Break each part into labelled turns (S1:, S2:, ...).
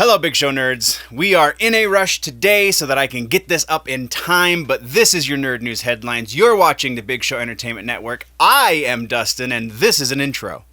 S1: Hello, Big Show nerds. We are in a rush today so that I can get this up in time, but this is your Nerd News Headlines. You're watching the Big Show Entertainment Network. I am Dustin, and this is an intro.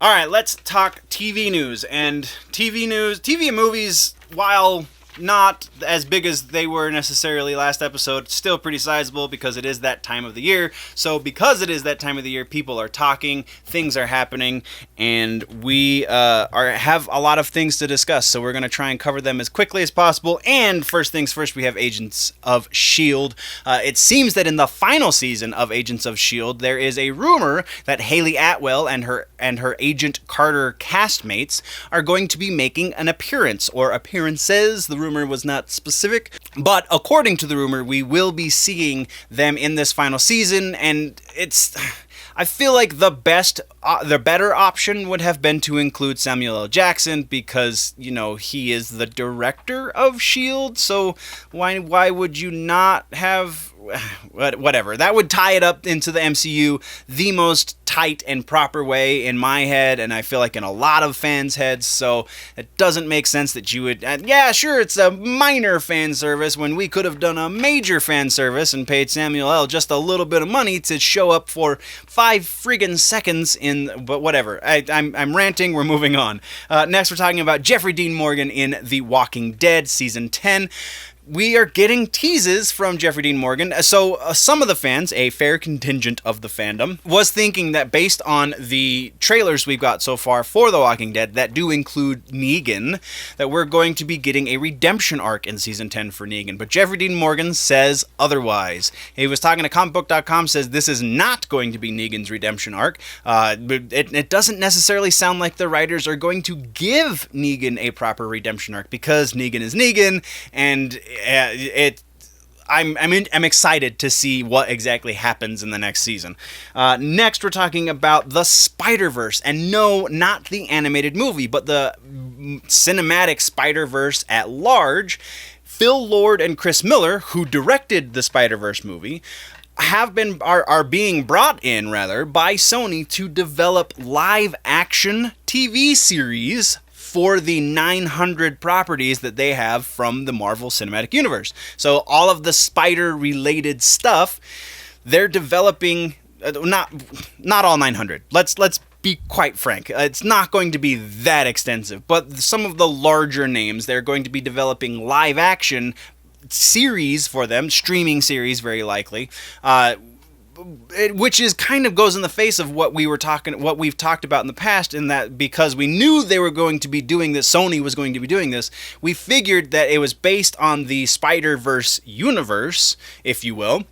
S1: Alright, let's talk TV news. And TV and movies, while not as big as they were necessarily last episode, still pretty sizable because it is that time of the year. So because it is that time of the year, people are talking, things are happening, and we have a lot of things to discuss. So we're going to try and cover them as quickly as possible. And first things first, we have Agents of S.H.I.E.L.D. It seems that in the final season of Agents of S.H.I.E.L.D., there is a rumor that Hailey Atwell and her Agent Carter castmates are going to be making an appearance, or appearances. The rumor was not specific, but according to the rumor, we will be seeing them in this final season, and I feel like the better option would have been to include Samuel L. Jackson because, he is the director of S.H.I.E.L.D., so why would you not have... whatever. That would tie it up into the MCU the most tight and proper way in my head, and I feel like in a lot of fans' heads, so it doesn't make sense that you would... yeah, sure, it's a minor fan service when we could have done a major fan service and paid Samuel L. just a little bit of money to show up for 5 friggin' seconds but whatever. I'm ranting, we're moving on. Next, we're talking about Jeffrey Dean Morgan in The Walking Dead Season 10. We are getting teases from Jeffrey Dean Morgan. So some of the fans, a fair contingent of the fandom, was thinking that based on the trailers we've got so far for The Walking Dead that do include Negan, that we're going to be getting a redemption arc in Season 10 for Negan. But Jeffrey Dean Morgan says otherwise. He was talking to comicbook.com, says this is not going to be Negan's redemption arc. It doesn't necessarily sound like the writers are going to give Negan a proper redemption arc because Negan is Negan, and I'm excited to see what exactly happens in the next season. Next, we're talking about the Spider-Verse, and no, not the animated movie, but the cinematic Spider-Verse at large. Phil Lord and Chris Miller, who directed the Spider-Verse movie, are being brought in by Sony to develop live-action TV series for the 900 properties that they have from the Marvel Cinematic Universe. So all of the spider-related stuff, they're developing, not all 900. Let's be quite frank. It's not going to be that extensive, but some of the larger names, they're going to be developing live-action series for them, streaming series very likely, which is kind of goes in the face of what we've talked about in the past, in that because we knew they were going to be doing this, Sony was going to be doing this, we figured that it was based on the Spider-Verse universe, if you will.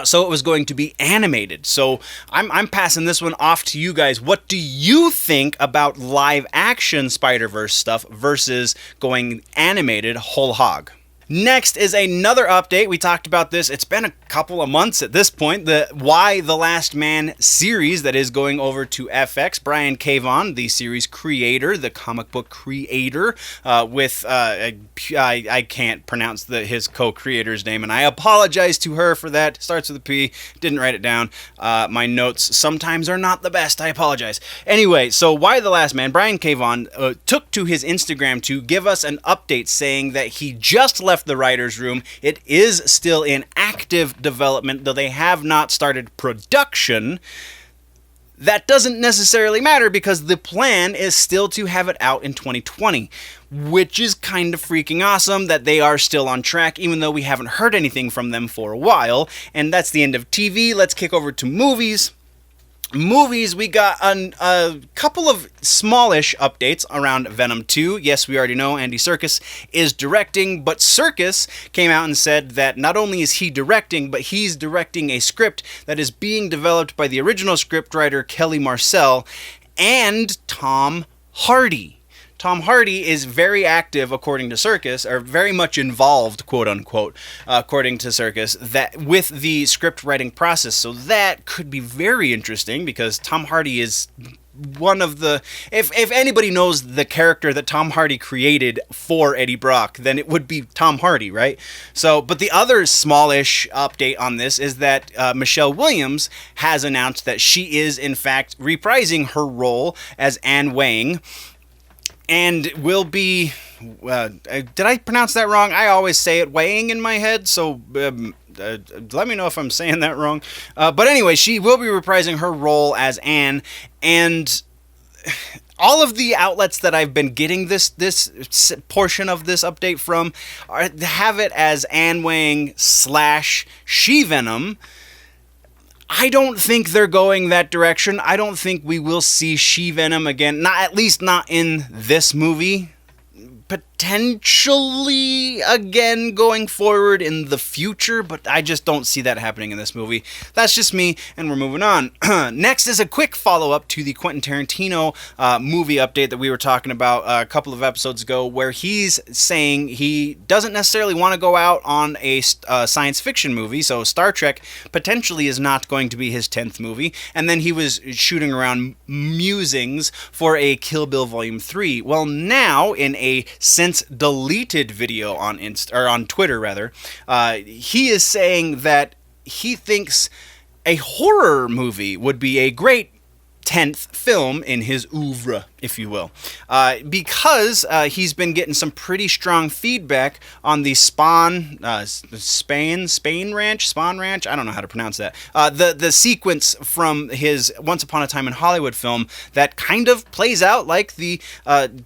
S1: So it was going to be animated. So I'm passing this one off to you guys. What do you think about live action Spider-Verse stuff versus going animated whole hog? Next is another update. We talked about this. It's been a couple of months at this point. The Why the Last Man series that is going over to FX. Brian K. Vaughn, the series creator, the comic book creator, with I can't pronounce his co-creator's name, and I apologize to her for that. Starts with a P. Didn't write it down. My notes sometimes are not the best. I apologize. Anyway, so Why the Last Man, Brian K. Vaughn took to his Instagram to give us an update saying that he just left the writer's room. It is still in active development, though they have not started production. That doesn't necessarily matter because the plan is still to have it out in 2020, which is kind of freaking awesome that they are still on track, even though we haven't heard anything from them for a while. And that's the end of TV. Let's kick over to movies. We got a couple of smallish updates around Venom 2. Yes, we already know Andy Serkis is directing, but Serkis came out and said that not only is he directing, but he's directing a script that is being developed by the original scriptwriter Kelly Marcel and Tom Hardy. Tom Hardy is very active, according to Serkis, or very much involved, quote unquote, according to Serkis, that with the script writing process. So that could be very interesting because Tom Hardy is one of the, if anybody knows the character that Tom Hardy created for Eddie Brock, then it would be Tom Hardy, right? So, but the other smallish update on this is that Michelle Williams has announced that she is in fact reprising her role as Anne Weying, and will be, did I pronounce that wrong? I always say it Weying in my head, so let me know if I'm saying that wrong. But anyway, she will be reprising her role as Anne, and all of the outlets that I've been getting this portion of this update from have it as Anne Weying / She-Venom. I don't think they're going that direction. I don't think we will see She-Venom again, at least not in this movie. Potentially again going forward in the future, but I just don't see that happening in this movie. That's just me, and we're moving on. Next is a quick follow-up to the Quentin Tarantino movie update that we were talking about a couple of episodes ago, where he's saying he doesn't necessarily want to go out on a science fiction movie, so Star Trek potentially is not going to be his 10th movie, and then he was shooting around musings for a Kill Bill Volume 3. Well, now, in a since deleted video on Twitter rather, he is saying that he thinks a horror movie would be a great 10th film in his oeuvre, if you will, because he's been getting some pretty strong feedback on the Spawn Ranch, I don't know how to pronounce that, the sequence from his Once Upon a Time in Hollywood film that kind of plays out like the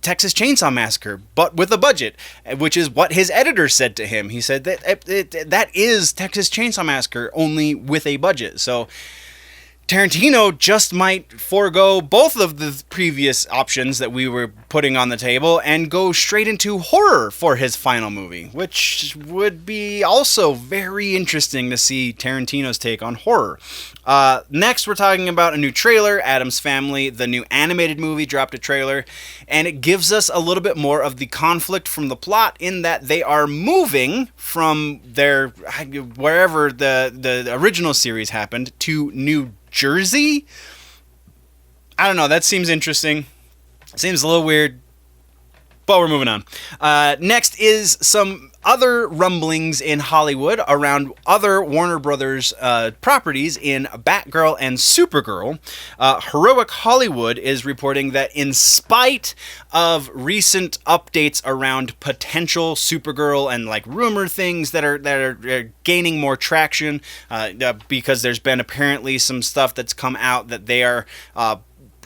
S1: Texas Chainsaw Massacre, but with a budget, which is what his editor said to him. He said that that is Texas Chainsaw Massacre, only with a budget. So Tarantino just might forego both of the previous options that we were putting on the table and go straight into horror for his final movie, which would be also very interesting to see Tarantino's take on horror. Next, we're talking about a new trailer. Addams Family, the new animated movie, dropped a trailer, and it gives us a little bit more of the conflict from the plot in that they are moving from their wherever the original series happened to New Jersey. I don't know, that seems interesting. Seems a little weird, but we're moving on. Next is some other rumblings in Hollywood around other Warner Brothers properties in Batgirl and Supergirl. Heroic Hollywood is reporting that in spite of recent updates around potential Supergirl and like rumor things that are gaining more traction, because there's been apparently some stuff that's come out that they are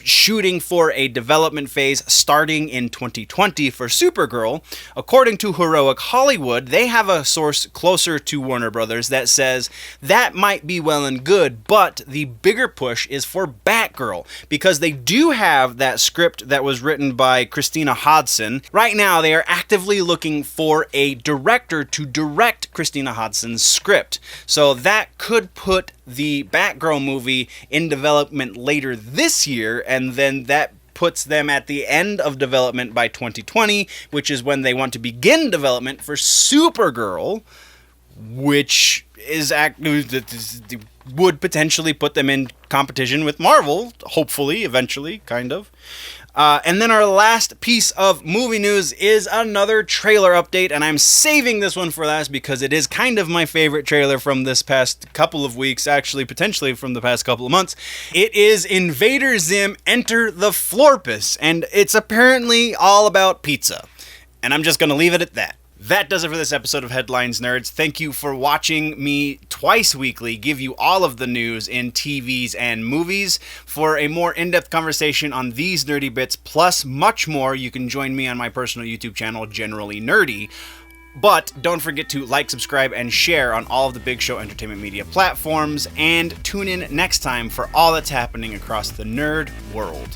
S1: shooting for a development phase starting in 2020 for Supergirl. According to Heroic Hollywood, they have a source closer to Warner Brothers that says that might be well and good, but the bigger push is for Batgirl, because they do have that script that was written by Christina Hodson. Right now, they are actively looking for a director to direct Christina Hodson's script. So that could put the Batgirl movie in development later this year, and then that puts them at the end of development by 2020, which is when they want to begin development for Supergirl, which is would potentially put them in competition with Marvel, hopefully, eventually, kind of. And then our last piece of movie news is another trailer update, and I'm saving this one for last because it is kind of my favorite trailer from this past couple of weeks, actually potentially from the past couple of months. It is Invader Zim Enter the Florpus, and it's apparently all about pizza. And I'm just going to leave it at that. That does it for this episode of Headlines Nerds. Thank you for watching me twice weekly give you all of the news in TVs and movies. For a more in-depth conversation on these nerdy bits, plus much more, you can join me on my personal YouTube channel, Generally Nerdy. But don't forget to like, subscribe, and share on all of the Big Show Entertainment Media platforms, and tune in next time for all that's happening across the nerd world.